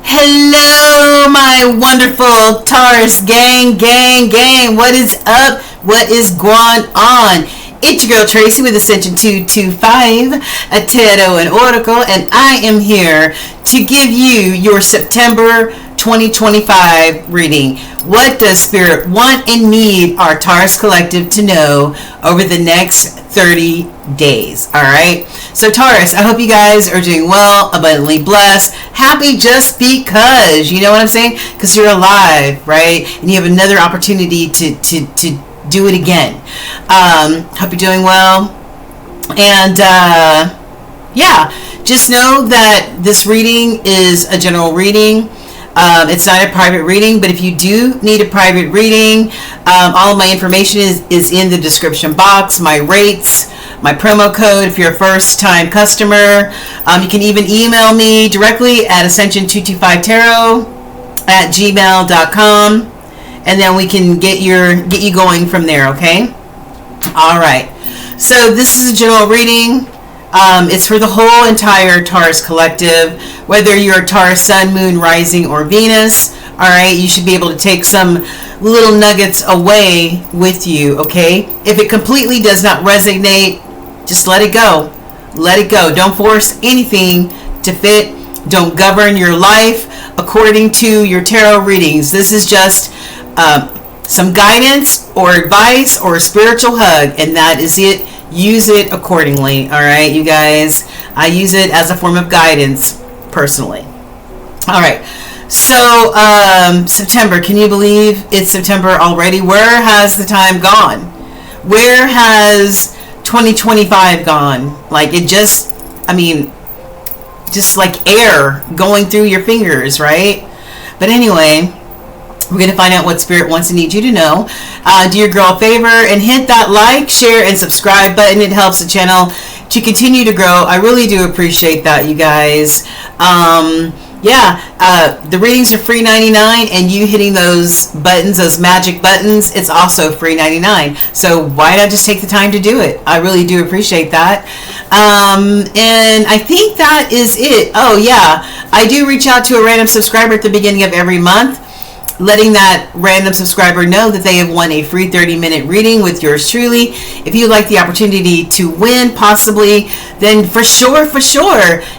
Hello, my wonderful Taurus gang. What is up? What is going on? It's your girl Tracy with Ascension 225, a tarot and oracle, and I am here to give you your September 2025 reading. What does Spirit want and need our Taurus Collective to know over the next 30 days? All right. So Taurus, I hope you guys are doing well, abundantly blessed, happy just because, you know what I'm saying? Because you're alive, right? And you have another opportunity to do it again. Hope you're doing well. And yeah, just know that this reading is a general reading. It's not a private reading, but if you do need a private reading, all of my information is in the description box. My rates, my promo code if you're a first-time customer. You can even email me directly at ascension225tarot@gmail.com, and then we can get you going from there, okay? All right. So this is a general reading. It's for the whole entire Taurus Collective, whether you're a Taurus Sun, Moon, Rising, or Venus. All right, you should be able to take some little nuggets away with you, okay? If it completely does not resonate, just let it go. Let it go. Don't force anything to fit. Don't govern your life according to your tarot readings. This is just some guidance or advice or a spiritual hug, and that is it. Use it accordingly. All right, you guys. I use it as a form of guidance personally. All right. So September, can you believe it's September already? Where has the time gone? Where has 2025 gone? Like it just, I mean, just like air going through your fingers, right? But anyway, we're going to find out what Spirit wants and needs you to know. Do your girl a favor and hit that like, share, and subscribe button. It helps the channel to continue to grow. I really do appreciate that, you guys. The readings are free 99, and you hitting those buttons, those magic buttons, it's also free 99. So why not just take the time to do it? I really do appreciate that. And I think that is it. Oh yeah, I do reach out to a random subscriber at the beginning of every month, letting that random subscriber know that they have won a free 30-minute reading with yours truly. If you'd like the opportunity to win, possibly, then for sure,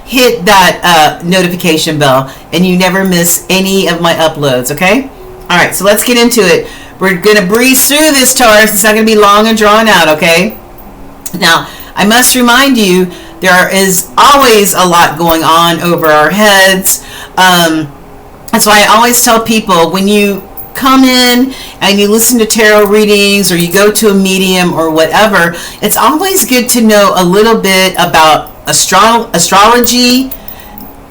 hit that notification bell, and you never miss any of my uploads, okay? All right, so let's get into it. We're going to breeze through this, Taurus. It's not going to be long and drawn out, okay? Now, I must remind you, there is always a lot going on over our heads. That's why I always tell people, when you come in and you listen to tarot readings or you go to a medium or whatever, it's always good to know a little bit about astrology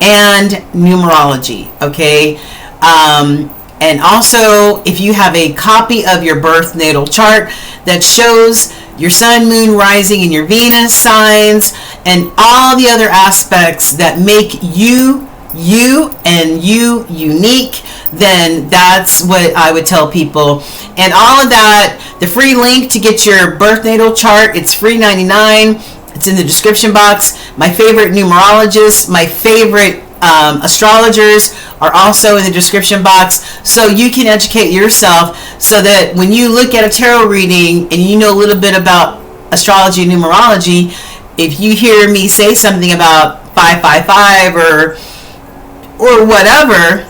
and numerology, okay? And also, if you have a copy of your birth natal chart that shows your Sun, Moon, Rising, and your Venus signs and all the other aspects that make you unique, then that's what I would tell people. And all of that, the free link to get your birth natal chart, it's free 99. It's in the description box. My favorite numerologists, my favorite astrologers are also in the description box, so you can educate yourself, so that when you look at a tarot reading and you know a little bit about astrology and numerology, if you hear me say something about 555 or whatever,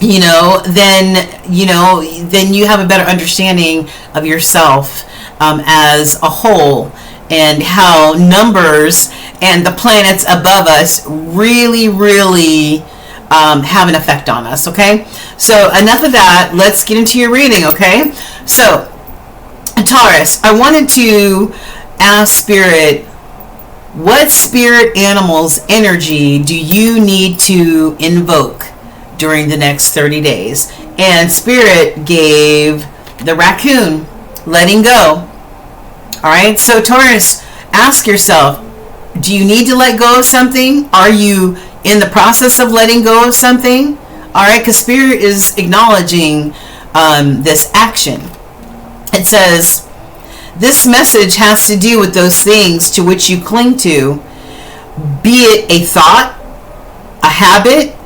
then you have a better understanding of yourself as a whole, and how numbers and the planets above us really have an effect on us, okay? So enough of that. Let's get into your reading, okay? So, Taurus, I wanted to ask Spirit, what spirit animal's energy do you need to invoke during the next 30 days? And Spirit gave the raccoon, letting go. All right, so Taurus, ask yourself, do you need to let go of something? Are you in the process of letting go of something? All right, because Spirit is acknowledging this action. It says, this message has to do with those things to which you cling to, be it a thought, a habit,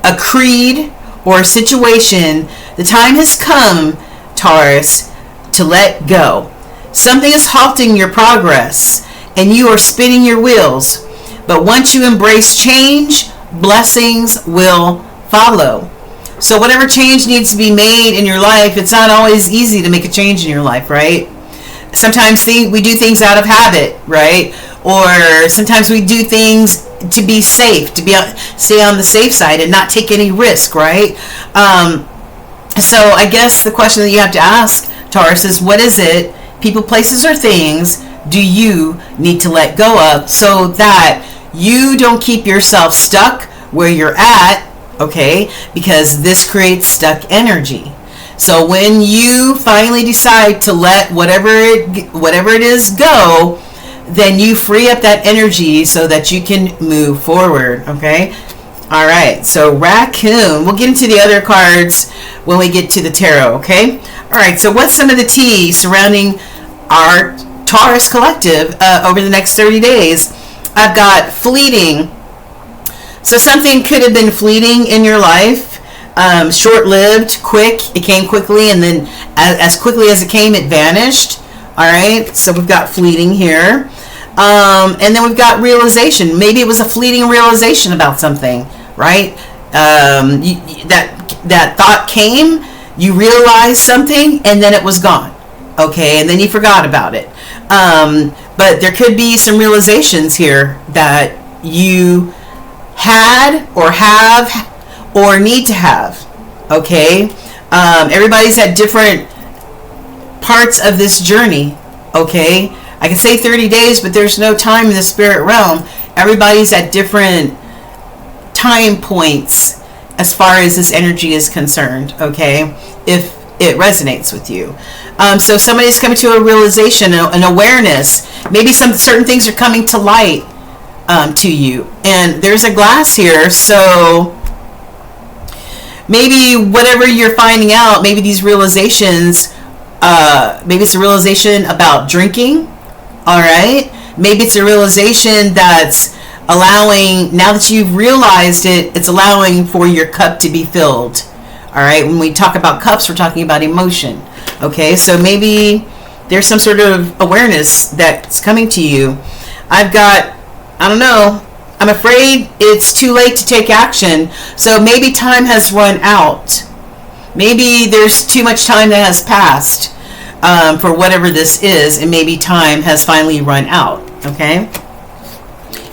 a creed, or a situation, the time has come, Taurus, to let go. Something is halting your progress, and you are spinning your wheels. But once you embrace change, blessings will follow. So whatever change needs to be made in your life, it's not always easy to make a change in your life, right? Sometimes we do things out of habit, right? Or sometimes we do things to be safe, stay on the safe side and not take any risk, right? So I guess the question that you have to ask, Taurus, is what is it, people, places, or things, do you need to let go of so that you don't keep yourself stuck where you're at, okay? Because this creates stuck energy. So when you finally decide to let whatever it is go, then you free up that energy so that you can move forward, okay? All right, so raccoon. We'll get into the other cards when we get to the tarot, okay? All right, so what's some of the tea surrounding our Taurus collective over the next 30 days? I've got fleeting. So something could have been fleeting in your life, short-lived, quick. It came quickly, and then as quickly as it came, it vanished. All right, so we've got fleeting here. And then we've got realization. Maybe it was a fleeting realization about something, right? That thought came, you realized something, and then it was gone. Okay, and then you forgot about it. But there could be some realizations here that you had or have or need to have. Okay, everybody's at different parts of this journey. Okay, I can say 30 days, but there's no time in the spirit realm. Everybody's at different time points as far as this energy is concerned, okay, if it resonates with you. So somebody's coming to a realization, an awareness. Maybe some certain things are coming to light to you. And there's a glass here, so maybe whatever you're finding out, maybe these realizations, maybe it's a realization about drinking, all right? Maybe it's a realization that's allowing, now that you've realized it, it's allowing for your cup to be filled. All right, when we talk about cups, we're talking about emotion. Okay, so maybe there's some sort of awareness that's coming to you. I've got, I don't know, I'm afraid it's too late to take action. So maybe time has run out. Maybe there's too much time that has passed for whatever this is, and maybe time has finally run out. Okay,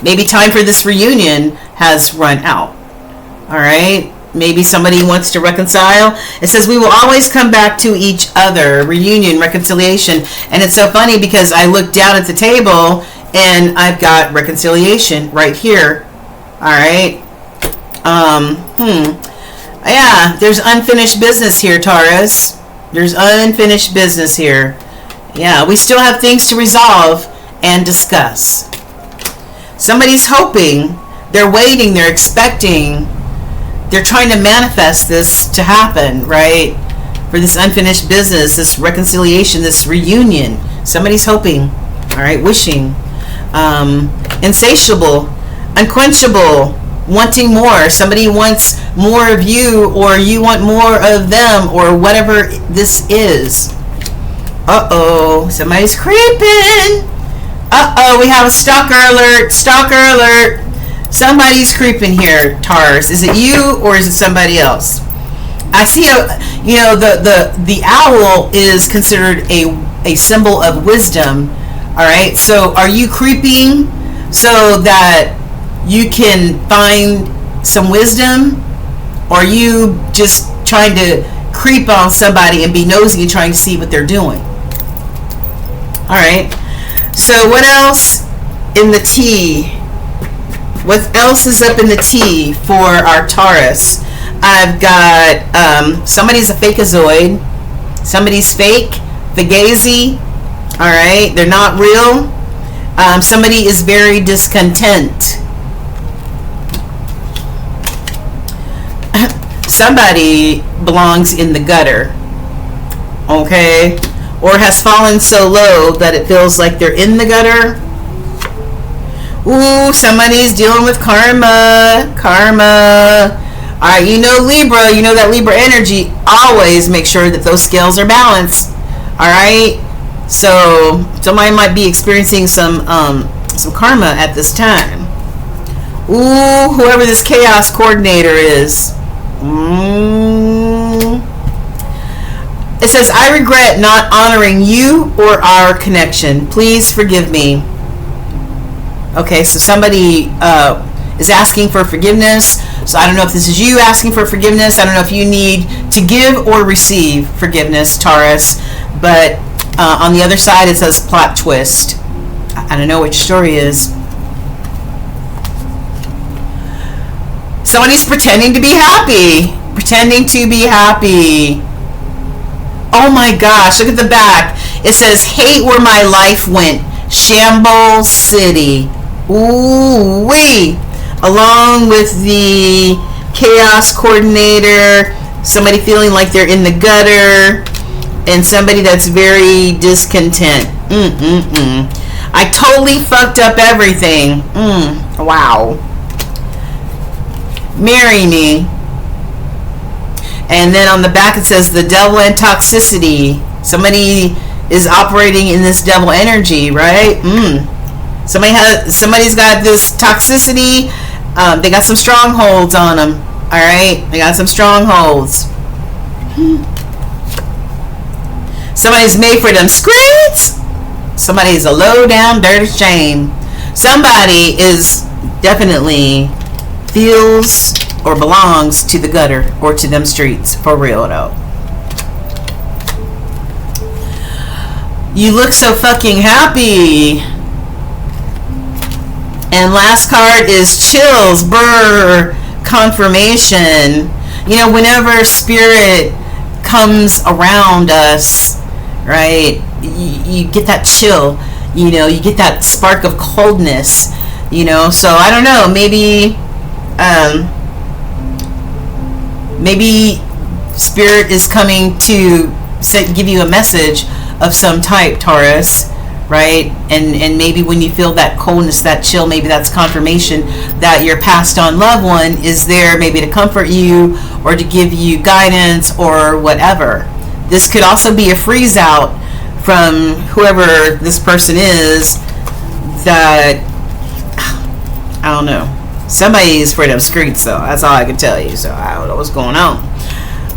maybe time for this reunion has run out. All right. Maybe somebody wants to reconcile. It says we will always come back to each other. Reunion, reconciliation. And it's so funny because I look down at the table and I've got reconciliation right here. All right. Yeah, there's unfinished business here, Taurus. There's unfinished business here. Yeah, we still have things to resolve and discuss. Somebody's hoping, they're waiting, they're expecting, they're trying to manifest this to happen, right? For this unfinished business, this reconciliation, this reunion. Somebody's hoping, all right, wishing. Insatiable, unquenchable, wanting more. Somebody wants more of you, or you want more of them, or whatever this is. Uh-oh, somebody's creeping. Uh-oh, we have a stalker alert, stalker alert. Somebody's creeping here, Taurus. Is it you or is it somebody else? I see the owl is considered a symbol of wisdom. All right. So are you creeping so that you can find some wisdom, or are you just trying to creep on somebody and be nosy and trying to see what they're doing? All right. So what else in the tea? What else is up in the tea for our Taurus? I've got somebody's a fakeazoid. Somebody's fake, fugazi. All right, they're not real. Somebody is very discontent. Somebody belongs in the gutter. Okay, or has fallen so low that it feels like they're in the gutter. Ooh, somebody's dealing with karma. Karma. All right, you know Libra, you know that Libra energy. Always make sure that those scales are balanced. All right, so somebody might be experiencing some karma at this time. Ooh, whoever this chaos coordinator is. It says, I regret not honoring you or our connection. Please forgive me. Okay, so somebody is asking for forgiveness. So I don't know if this is you asking for forgiveness. I don't know if you need to give or receive forgiveness, Taurus. But on the other side, it says plot twist. I don't know what your story is. Somebody's pretending to be happy. Pretending to be happy. Oh my gosh, look at the back. It says, hate where my life went. Shambles City. Ooh wee. Along with the chaos coordinator, somebody feeling like they're in the gutter, and somebody that's very discontent. I totally fucked up everything. Wow. Marry me. And then on the back it says the devil and toxicity. Somebody is operating in this devil energy, right? Somebody's got this toxicity. They got some strongholds on them. All right, they got some strongholds. Somebody's made for them streets. Somebody's a low down dirty shame. Somebody is definitely feels or belongs to the gutter or to them streets, for real though. You look so fucking happy. And last card is chills, brr, confirmation. You know, whenever spirit comes around us, right, you get that chill, you know, you get that spark of coldness, you know. So I don't know, maybe maybe spirit is coming to give you a message of some type, Taurus, right? And maybe when you feel that coldness, that chill, maybe that's confirmation that your passed on loved one is there, maybe to comfort you or to give you guidance or whatever. This could also be a freeze out from whoever this person is, that I don't know. Somebody's for them streets though. That's all I can tell you. So I don't know what's going on.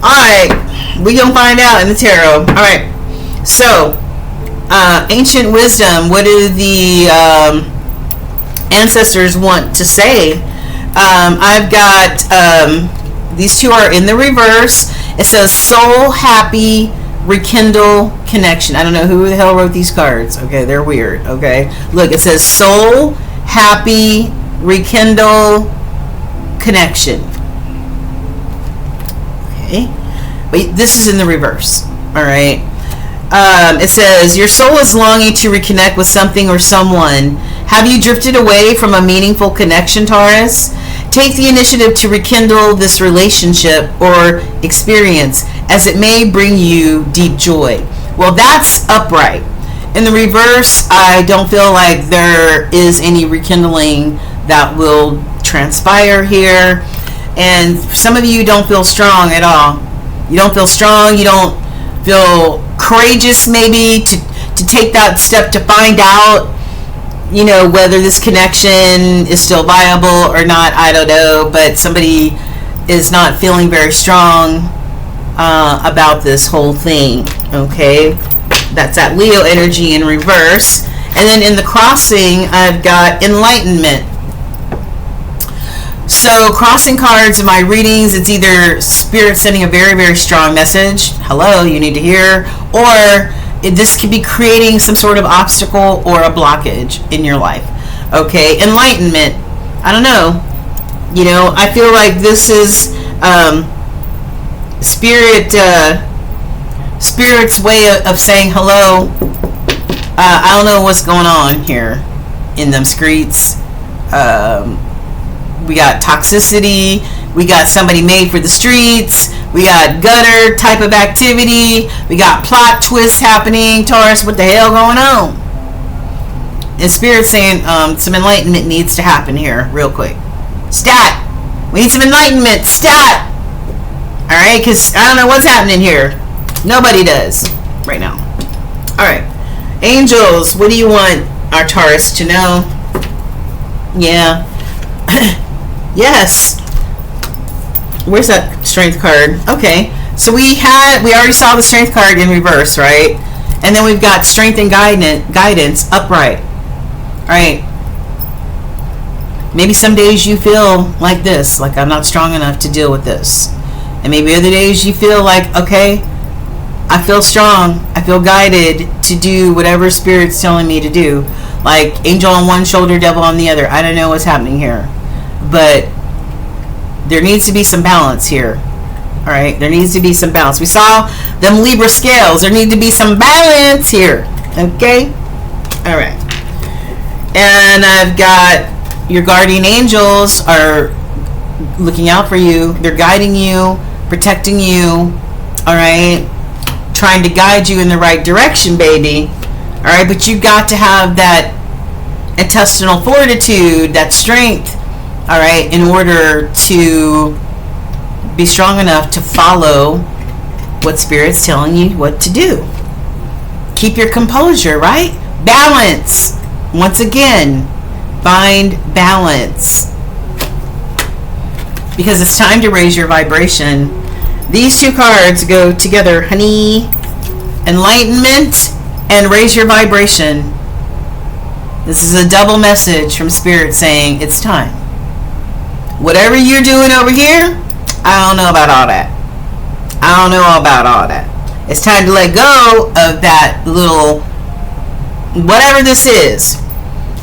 Alright, we gonna find out in the tarot. Alright, so ancient wisdom, what do the ancestors want to say? I've got these two are in the reverse. It says soul happy rekindle connection. I don't know who the hell wrote these cards. Okay, they're weird. Okay, look, it says soul happy rekindle connection. Okay, but this is in the reverse. All right. It says your soul is longing to reconnect with something or someone. Have you drifted away from a meaningful connection, Taurus? Take the initiative to rekindle this relationship or experience, as it may bring you deep joy. Well, that's upright. In the reverse, I don't feel like there is any rekindling that will transpire here. And some of you don't feel strong at all. You don't feel strong. You don't feel courageous maybe to take that step to find out, you know, whether this connection is still viable or not. I don't know, but somebody is not feeling very strong about this whole thing. Okay, that's that Leo energy in reverse. And then in the crossing, I've got enlightenment. So crossing cards in my readings, it's either spirit sending a very, very strong message, hello, you need to hear, or this could be creating some sort of obstacle or a blockage in your life. Okay, enlightenment, I don't know, you know, I feel like this is spirit's way of saying hello. I don't know what's going on here in them streets. We got toxicity, we got somebody made for the streets, we got gutter type of activity, we got plot twists happening. Taurus, what the hell going on? And spirit saying some enlightenment needs to happen here real quick. Stat, We need some enlightenment. Stat! Alright, because I don't know what's happening here. Nobody does right now. Alright. Angels, what do you want our Taurus to know? Yeah. Yes. Where's that strength card? Okay. So we already saw the strength card in reverse, right? And then we've got strength and guidance upright. Alright. Maybe some days you feel like this, like I'm not strong enough to deal with this. And maybe other days you feel like, okay, I feel strong. I feel guided to do whatever Spirit's telling me to do. Like angel on one shoulder, devil on the other. I don't know what's happening here. But there needs to be some balance here. Alright, there needs to be some balance. We saw them Libra scales. There needs to be some balance here. Okay? Alright. And I've got your guardian angels are looking out for you. They're guiding you, protecting you. Alright? Trying to guide you in the right direction, baby. Alright, but you got to have that intestinal fortitude, that strength, alright, in order to be strong enough to follow what Spirit's telling you what to do. Keep your composure, right? Balance. Once again, find balance. Because it's time to raise your vibration. These two cards go together, honey. Enlightenment and raise your vibration. This is a double message from Spirit saying it's time. Whatever you're doing over here, I don't know about all that. I don't know about all that. It's time to let go of that little, whatever this is.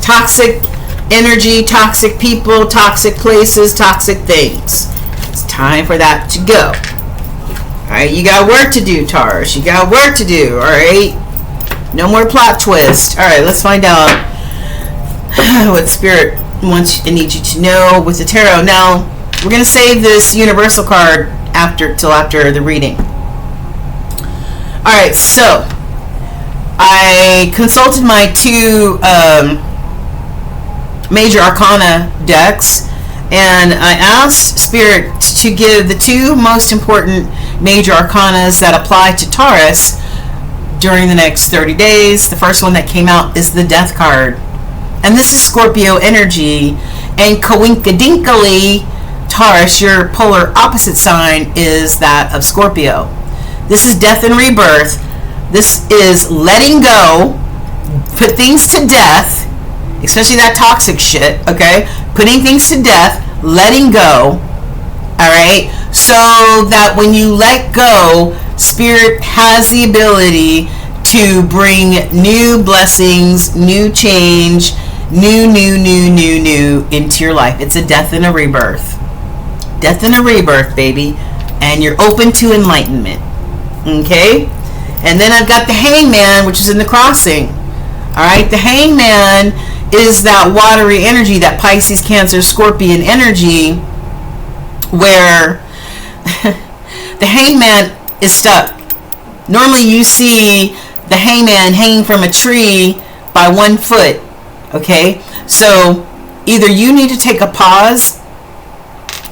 Toxic energy, toxic people, toxic places, toxic things. It's time for that to go. Alright, you got work to do, Taurus. You got work to do, alright? No more plot twist. Alright, let's find out what Spirit wants and needs you to know with the tarot. Now, we're going to save this universal card till after the reading. Alright, so I consulted my two major arcana decks, and I asked Spirit to give the two most important major arcanas that apply to Taurus during the next 30 days. The first one that came out is the Death card. And this is Scorpio energy. And coinkadinkly, Taurus, your polar opposite sign, is that of Scorpio. This is death and rebirth. This is letting go, put things to death, especially that toxic shit, okay? Putting things to death, letting go, alright? So that when you let go, Spirit has the ability to bring new blessings, new change, new into your life. It's a death and a rebirth. Death and a rebirth, baby. And you're open to enlightenment. Okay? And then I've got the Hangman, which is in the crossing. Alright? The Hangman is that watery energy, that Pisces, Cancer, Scorpion energy, where the Hangman is stuck. Normally you see the Hangman hanging from a tree by 1 foot. Okay? So either you need to take a pause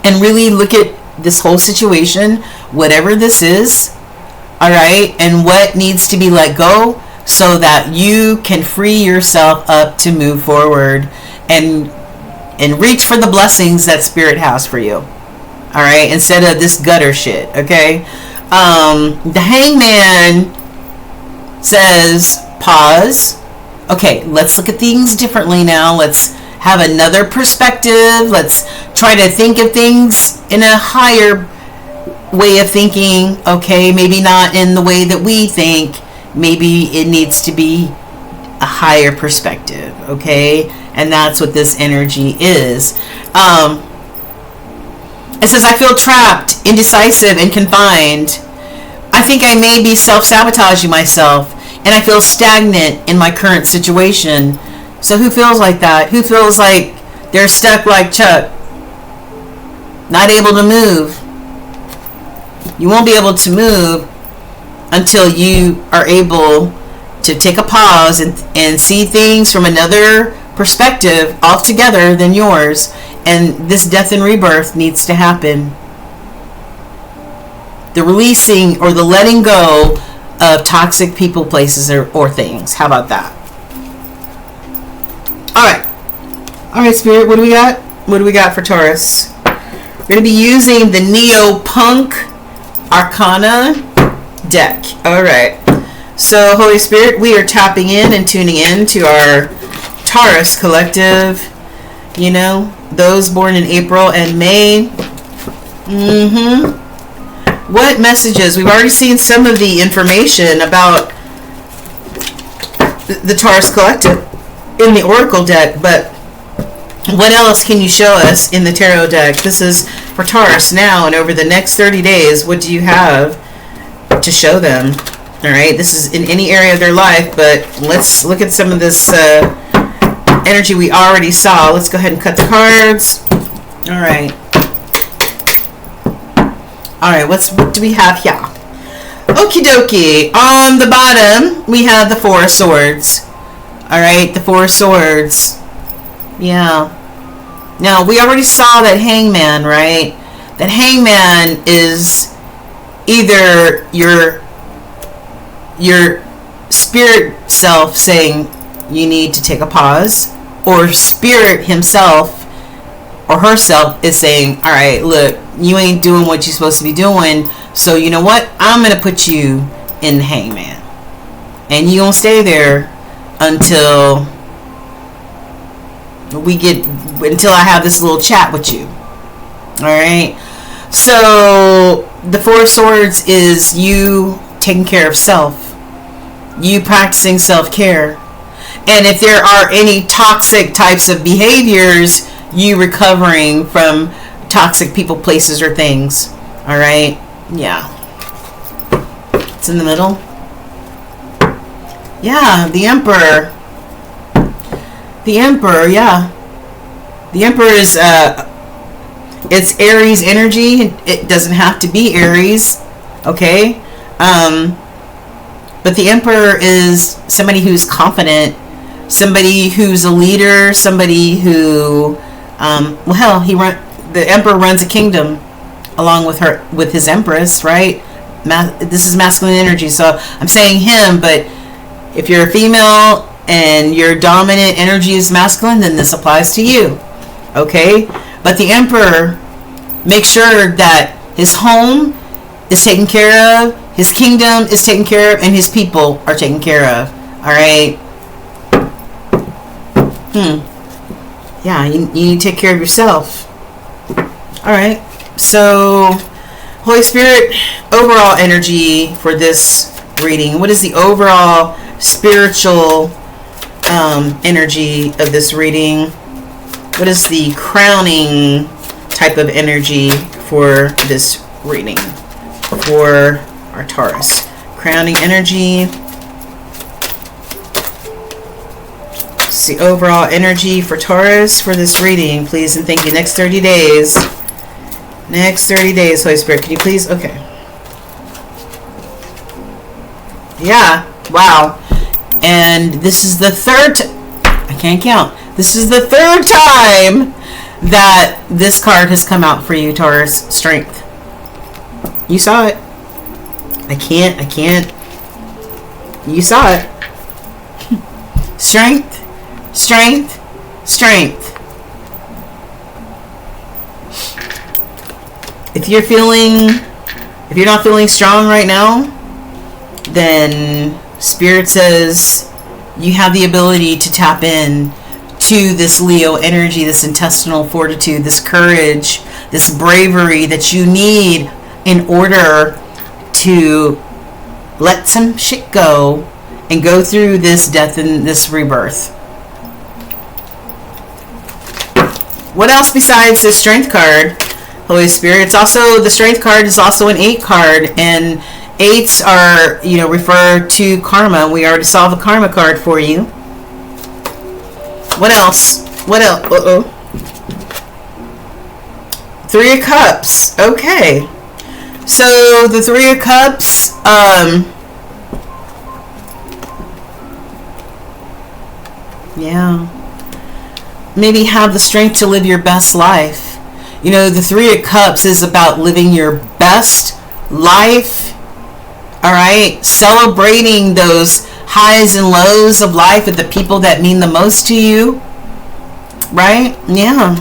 and really look at this whole situation, whatever this is, alright, and what needs to be let go so that you can free yourself up to move forward and reach for the blessings that Spirit has for you. Alright, instead of this gutter shit, okay? The Hangman says pause. Okay, let's look at things differently now. Let's have another perspective. Let's try to think of things in a higher way of thinking. Okay, maybe not in the way that we think. Maybe it needs to be a higher perspective. Okay, and that's what this energy is. It says, I feel trapped, indecisive, and confined. I think I may be self-sabotaging myself, and I feel stagnant in my current situation. So who feels like that? Who feels like they're stuck like Chuck? Not able to move. You won't be able to move until you are able to take a pause and see things from another perspective altogether than yours, And this death and rebirth needs to happen. The releasing or the letting go of toxic people, places, or things. How about that? All right, Spirit, what do we got? What do we got for Taurus? We're going to be using the Neo-Punk Arcana deck. All right. So, Holy Spirit, we are tapping in and tuning in to our Taurus collective. You know, those born in April and May. What messages? We've already seen some of the information about the Taurus collective in the Oracle deck, but what else can you show us in the Tarot deck? This is for Taurus now, and over the next 30 days, what do you have to show them? All right, this is in any area of their life, but let's look at some of this energy we already saw. Let's go ahead and cut the cards. All right. All right, what do we have here? Okie dokie. On the bottom, we have the Four of Swords. All right, the Four of Swords. Yeah. Now, we already saw that Hangman, right? That Hangman is either your spirit self saying you need to take a pause, or spirit himself or herself is saying, all right, look, you ain't doing what you're supposed to be doing, so you know what? I'm going to put you in the Hangman. And you gonna stay there until I have this little chat with you. Alright? So, the Four of Swords is you taking care of self. You practicing self-care. And if there are any toxic types of behaviors, you recovering from toxic people, places, or things. Alright? Yeah. It's in the middle. Yeah, the Emperor. The Emperor, yeah. The Emperor is, it's Aries energy. It doesn't have to be Aries, okay? But the Emperor is somebody who's confident, somebody who's a leader, somebody who, well, hell, the Emperor runs a kingdom along with his Empress, right? This is masculine energy, so I'm saying him, but if you're a female and your dominant energy is masculine, then this applies to you, okay? But the Emperor makes sure that his home is taken care of, his kingdom is taken care of, and his people are taken care of, all right? Yeah, you need to take care of yourself. All right, so Holy Spirit, overall energy for this reading. What is the overall spiritual energy of this reading? What is the crowning type of energy for this reading for our Taurus? Crowning energy. It's the overall energy for Taurus for this reading, please and thank you. Next 30 days. Next 30 days, Holy Spirit. Can you please? Okay. Yeah. Wow. And this is the third... I can't count. This is the third time that this card has come out for you, Taurus. Strength. You saw it. I can't. You saw it. Strength. Strength. Strength. If you're not feeling strong right now, then Spirit says you have the ability to tap in to this Leo energy, this intestinal fortitude, this courage, this bravery that you need in order to let some shit go and go through this death and this rebirth. What else besides this strength card, Holy Spirit? It's also, the strength card is also an 8 card, and 8s are, refer to karma. We already saw the karma card for you. What else? What else? Uh-oh. 3 of Cups. Okay. So, the 3 of Cups, yeah. maybe have the strength to live your best life. You know, the Three of Cups is about living your best life. All right, celebrating those highs and lows of life with the people that mean the most to you. Right? Yeah.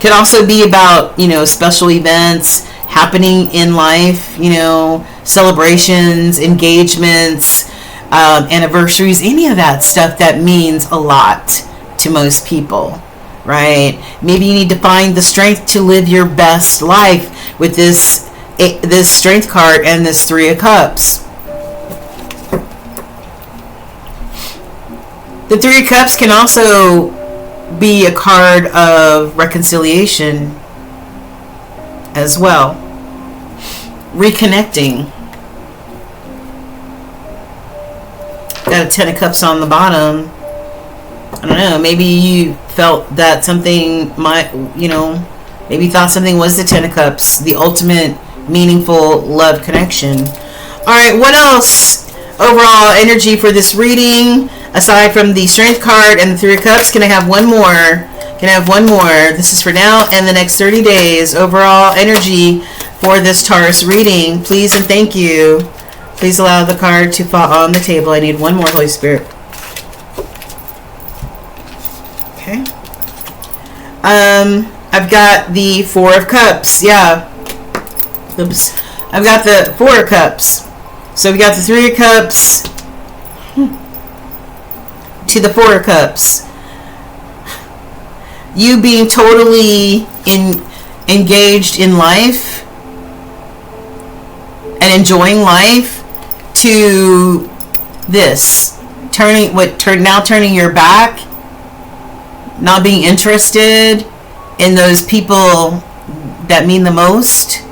Could also be about, you know, special events happening in life, you know, celebrations, engagements, anniversaries, any of that stuff that means a lot to most people, right? Maybe you need to find the strength to live your best life with this strength card and this Three of Cups. The Three of Cups can also be a card of reconciliation as well. Reconnecting. Got a Ten of Cups on the bottom. I don't know, maybe you felt that something might, you know, maybe you thought something was the Ten of Cups, the ultimate meaningful love connection. Alright, what else? Overall energy for this reading, aside from the Strength card and the Three of Cups, can I have one more? Can I have one more? This is for now and the next 30 days. Overall energy for this Taurus reading, please and thank you. Please allow the card to fall on the table. I need one more, Holy Spirit. Okay. I've got the Four of Cups. Yeah. Oops. I've got the Four of Cups. So we got the Three of Cups to the Four of Cups. You being totally engaged in life and enjoying life, to this turning your back, not being interested in those people that mean the most.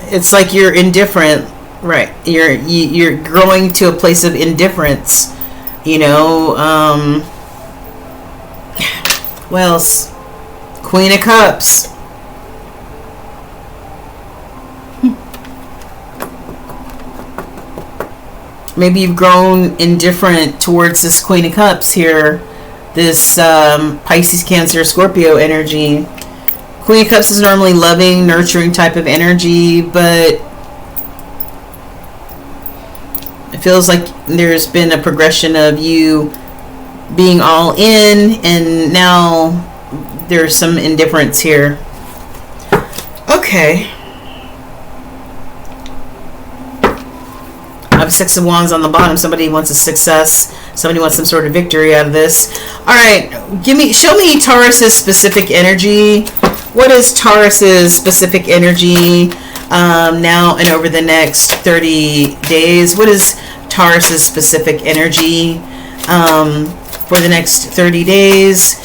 It's like you're indifferent, right? You're growing to a place of indifference, you know. What else? Queen of Cups. Maybe you've grown indifferent towards this Queen of Cups here. This Pisces, Cancer, Scorpio energy. Queen of Cups is normally loving, nurturing type of energy, but it feels like there's been a progression of you being all in, and now there's some indifference here. Okay. I have Six of Wands on the bottom. Somebody wants a success. Somebody wants some sort of victory out of this. All right, show me Taurus's specific energy. What is Taurus's specific energy now and over the next 30 days? What is Taurus's specific energy for the next 30 days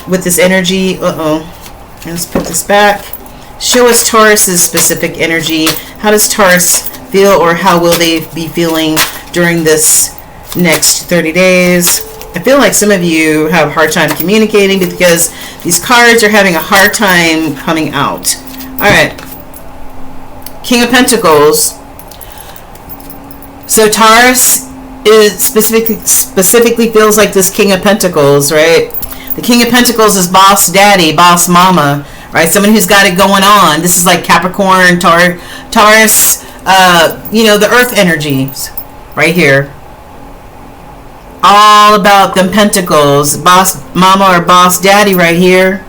with this energy? Let's put this back. Show us Taurus's specific energy. How does Taurus feel, or how will they be feeling during this next 30 days? I feel like some of you have a hard time communicating because these cards are having a hard time coming out. All right. King of Pentacles. So Taurus is specifically feels like this King of Pentacles, right? The King of Pentacles is boss daddy, boss mama, right? Someone who's got it going on. This is like Capricorn, Taurus, you know, the earth energies right here. All about them pentacles. Boss mama or boss daddy right here.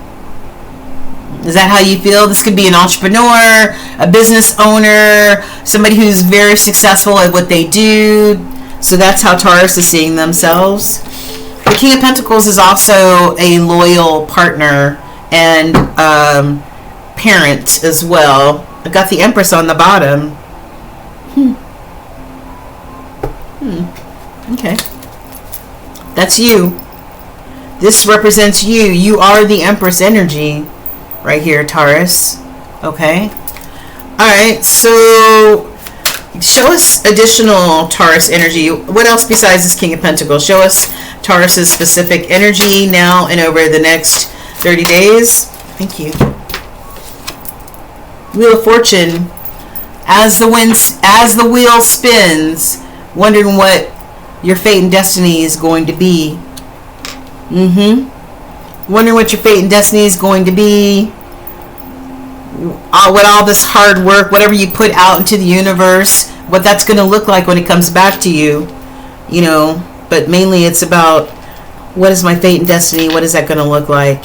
Is that how you feel? This could be an entrepreneur, a business owner, somebody who's very successful at what they do. So that's how Taurus is seeing themselves. The King of Pentacles is also a loyal partner and parent as well. I got the Empress on the bottom. Okay. That's you. This represents you. You are the Empress energy right here, Taurus. Okay. Alright, so show us additional Taurus energy. What else besides this King of Pentacles? Show us Taurus's specific energy now and over the next 30 days. Thank you. Wheel of Fortune. as the wheel spins, wondering what your fate and destiny is going to be. Wondering what your fate and destiny is going to be. What all this hard work, whatever you put out into the universe, what that's going to look like when it comes back to you. You know, but mainly it's about, what is my fate and destiny? What is that going to look like?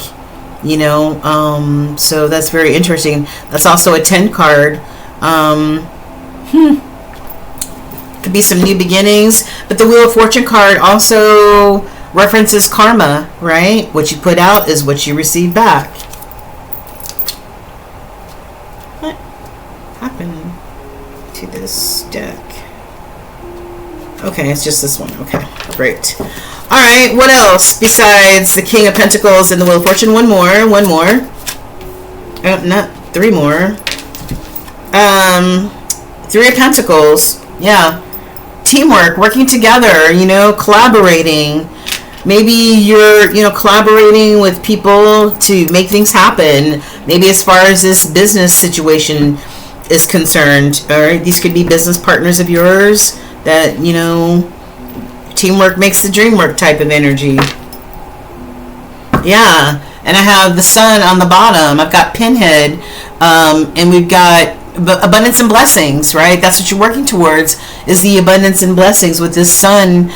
You know, so that's very interesting. That's also a 10 card. Could be some new beginnings, but the Wheel of Fortune card also references karma, right? What you put out is what you receive back. What happened to this deck? Okay, it's just this one. Okay, great. All right, what else besides the King of Pentacles and the Wheel of Fortune? One more. Oh, not three more. Three of Pentacles. Yeah. Teamwork, working together, you know, collaborating. Maybe you're, you know, collaborating with people to make things happen. Maybe as far as this business situation is concerned. All right, these could be business partners of yours that, you know, teamwork makes the dream work type of energy. Yeah, and I have the Sun on the bottom. I've got Pinhead, and we've got abundance and blessings, right? That's what you're working towards, is the abundance and blessings with this Sun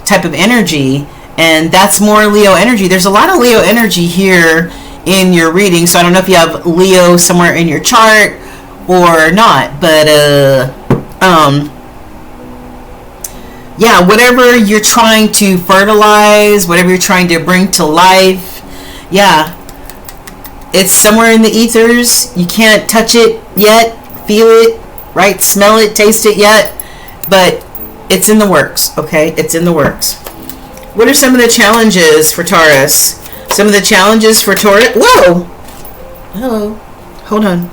type of energy. And that's more Leo energy. There's a lot of Leo energy here in your reading, so I don't know if you have Leo somewhere in your chart or not, but yeah, whatever you're trying to fertilize, whatever you're trying to bring to life, yeah, it's somewhere in the ethers. You can't touch it yet, feel it, right? Smell it, taste it yet, but it's in the works, okay? It's in the works. What are some of the challenges for Taurus? Some of the challenges for Taurus. Whoa! Hello. Hold on.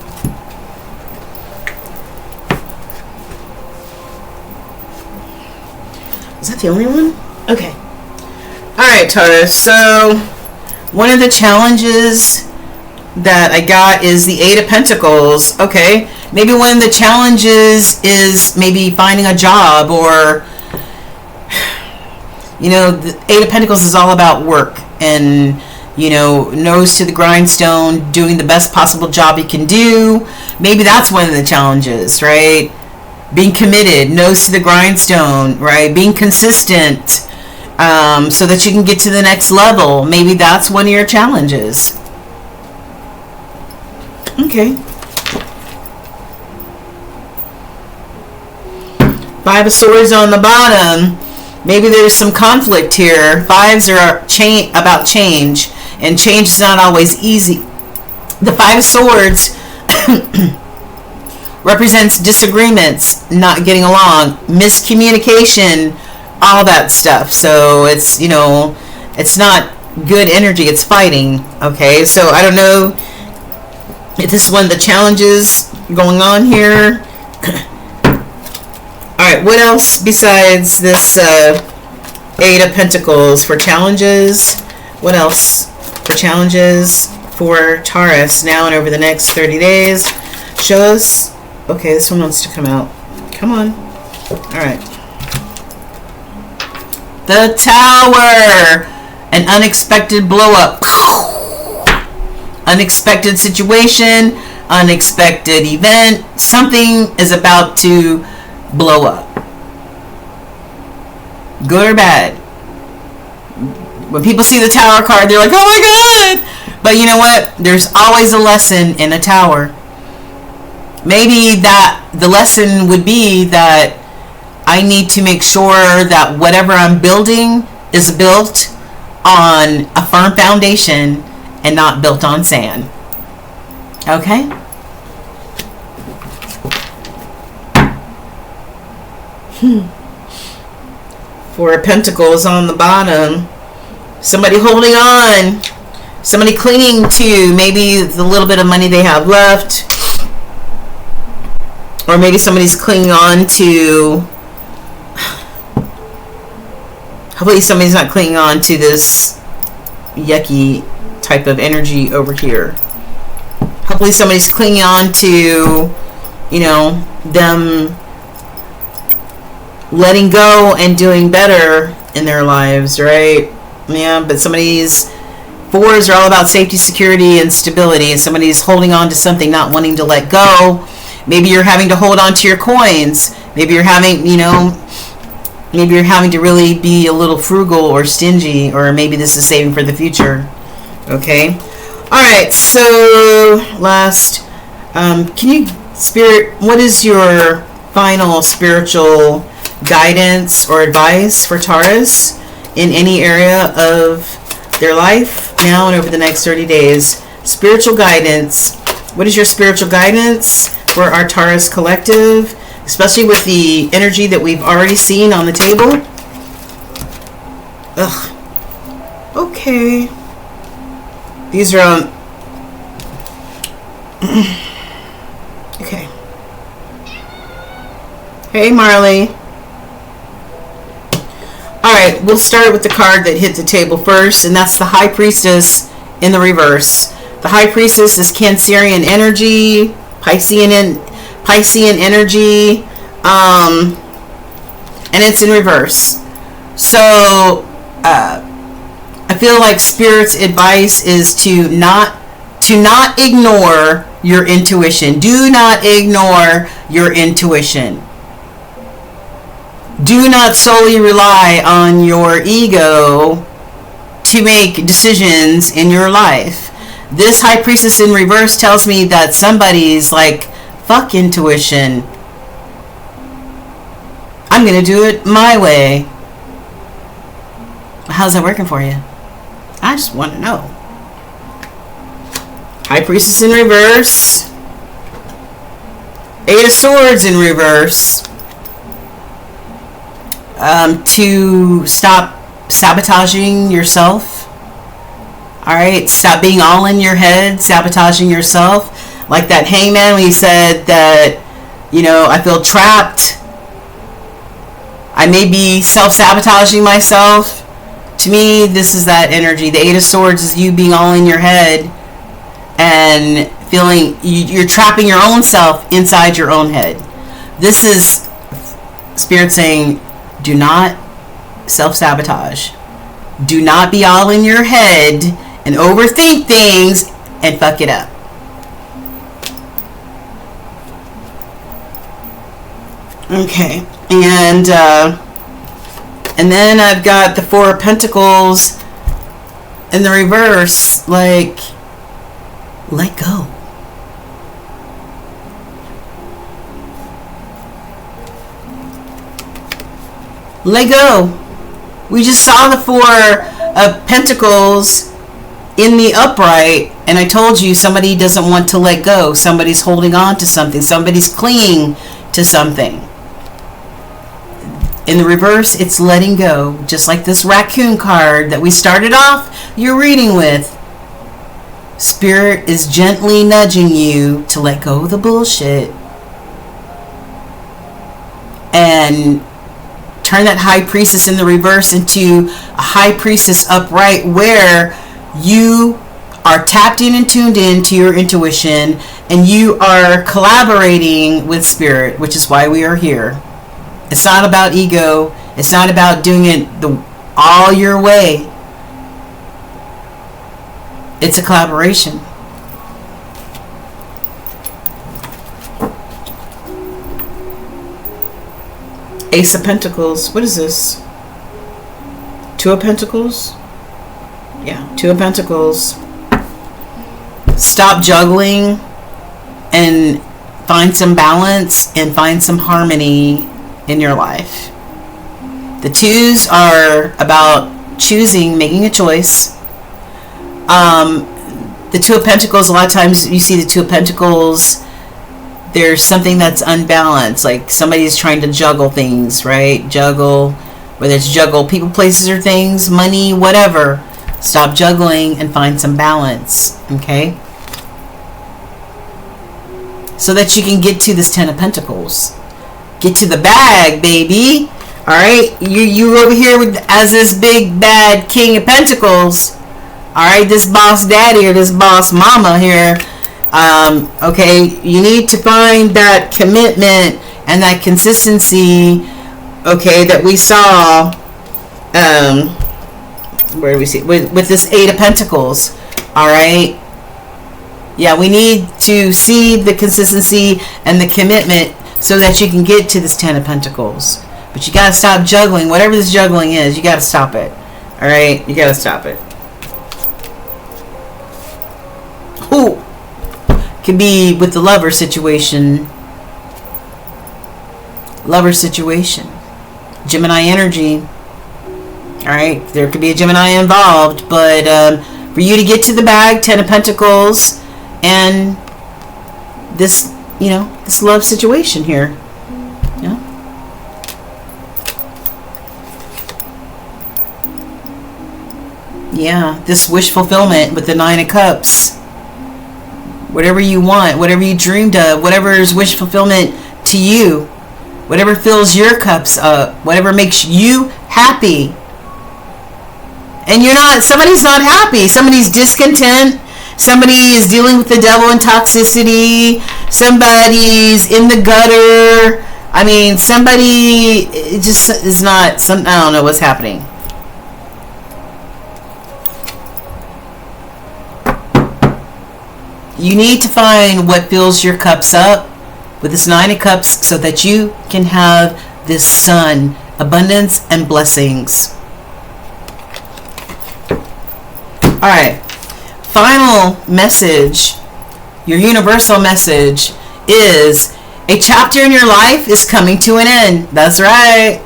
Is that the only one? Okay. Alright, Taurus. So, one of the challenges that I got is the Eight of Pentacles. Okay. Maybe one of the challenges is maybe finding a job, or, you know, the Eight of Pentacles is all about work and, you know, nose to the grindstone, doing the best possible job you can do. Maybe that's one of the challenges, right? Being committed, nose to the grindstone, right? Being consistent, so that you can get to the next level. Maybe that's one of your challenges. Okay. Five of Swords on the bottom. Maybe there's some conflict here. Fives are about change, and change is not always easy. The Five of Swords represents disagreements, not getting along, miscommunication, all that stuff. So it's, you know, it's not good energy, it's fighting. Okay, so I don't know if this is one of the challenges going on here. Alright, what else besides this Eight of Pentacles for challenges? What else for challenges for Taurus now and over the next 30 days? Show us. Okay, this one wants to come out. Come on. Alright. The Tower. An unexpected blow up. Unexpected situation. Unexpected event. Something is about to blow up. Good or bad. When people see the Tower card, they're like, oh my god! But you know what? There's always a lesson in a tower. Maybe that the lesson would be that I need to make sure that whatever I'm building is built on a firm foundation and not built on sand. Okay? Four of Pentacles on the bottom. Somebody holding on. Somebody clinging to maybe the little bit of money they have left. Or maybe somebody's clinging on to, hopefully somebody's not clinging on to this yucky type of energy over here. Hopefully somebody's clinging on to, you know, them letting go and doing better in their lives, right? Yeah, but some of these fours are all about safety, security, and stability, and somebody's holding on to something, not wanting to let go. Maybe you're having to hold on to your coins. Maybe you're having, you know, maybe you're having to really be a little frugal or stingy, or maybe this is saving for the future. Okay? Alright, so last, can you, Spirit, what is your final spiritual guidance or advice for Taurus in any area of their life now and over the next 30 days? Spiritual guidance. What is your spiritual guidance for our Taurus collective, especially with the energy that we've already seen on the table? Ugh. Okay. These are okay. Hey, Marley. Alright, we'll start with the card that hit the table first, and that's the High Priestess in the reverse. The High Priestess is Cancerian energy, Piscean energy, and it's in reverse. So, I feel like Spirit's advice is to not ignore your intuition. Do not ignore your intuition. Do not solely rely on your ego to make decisions in your life. This High Priestess in reverse tells me that somebody's like, fuck intuition. I'm going to do it my way. How's that working for you? I just want to know. High Priestess in reverse. Eight of Swords in reverse. To stop sabotaging yourself. Alright, stop being all in your head, sabotaging yourself. Like that hangman when he said that, you know, I feel trapped. I may be self-sabotaging myself. To me, this is that energy. The Eight of Swords is you being all in your head and feeling you're trapping your own self inside your own head. This is Spirit saying, do not self-sabotage. Do not be all in your head and overthink things and fuck it up. Okay, and then I've got the Four of Pentacles in the reverse, like, let go. Let go. We just saw the Four of Pentacles in the upright, and I told you somebody doesn't want to let go. Somebody's holding on to something. Somebody's clinging to something. In the reverse, it's letting go. Just like this raccoon card that we started off your reading with. Spirit is gently nudging you to let go of the bullshit and turn that High Priestess in the reverse into a High Priestess upright, where you are tapped in and tuned in to your intuition, and you are collaborating with Spirit, which is why we are here. It's not about ego. It's not about doing it all your way. It's a collaboration. Ace of Pentacles. What is this? Two of Pentacles? Yeah, Two of Pentacles. Stop juggling and find some balance and find some harmony in your life. The twos are about choosing, making a choice. The Two of Pentacles, a lot of times you see the Two of Pentacles, there's something that's unbalanced, like somebody's trying to juggle things, right? Juggle, whether it's juggle people, places, or things, money, whatever. Stop juggling and find some balance, okay? So that you can get to this Ten of Pentacles. Get to the bag, baby. Alright? You over here with as this big bad King of Pentacles. Alright, this boss daddy or this boss mama here Okay, you need to find that commitment and that consistency, okay, that we saw, where do we see, with this Eight of Pentacles, all right? Yeah, we need to see the consistency and the commitment so that you can get to this Ten of Pentacles. But you got to stop juggling. Whatever this juggling is, you got to stop it. All right? You got to stop it. Ooh. Could be with the lover situation. Lover situation. Gemini energy. All right? There could be a Gemini involved. But for you to get to the bag, Ten of Pentacles, and this, you know, this love situation here. Yeah. Yeah, this wish fulfillment with the Nine of Cups. Whatever you want, whatever you dreamed of, whatever is wish fulfillment to you, whatever fills your cups up, whatever makes you happy. And you're not, somebody's not happy, somebody's discontent, somebody is dealing with the devil and toxicity, somebody's in the gutter. I mean, somebody just is not, I don't know what's happening. You need to find what fills your cups up with this Nine of Cups so that you can have this sun, abundance and blessings. All right. Final message, your universal message is a chapter in your life is coming to an end. That's right.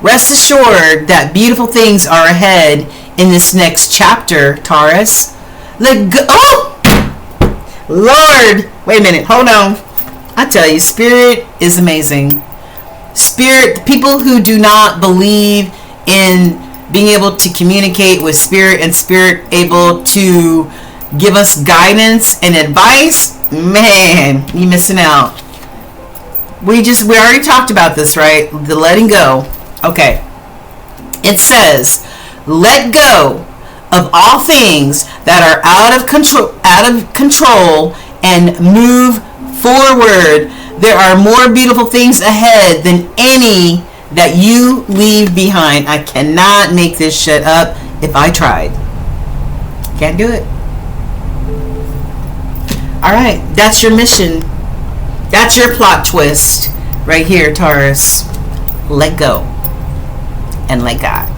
Rest assured that beautiful things are ahead in this next chapter, Taurus. Let go. Oh! Lord, wait a minute, hold on. I tell you, Spirit is amazing. Spirit, people who do not believe in being able to communicate with Spirit and Spirit able to give us guidance and advice, man, you're missing out. We already talked about this, right? The letting go. Okay. It says, let go of all things that are out of control and move forward. There are more beautiful things ahead than any that you leave behind. I cannot make this shit up if I tried. Can't do it. Alright, that's your mission. That's your plot twist right here, Taurus. Let go and let God.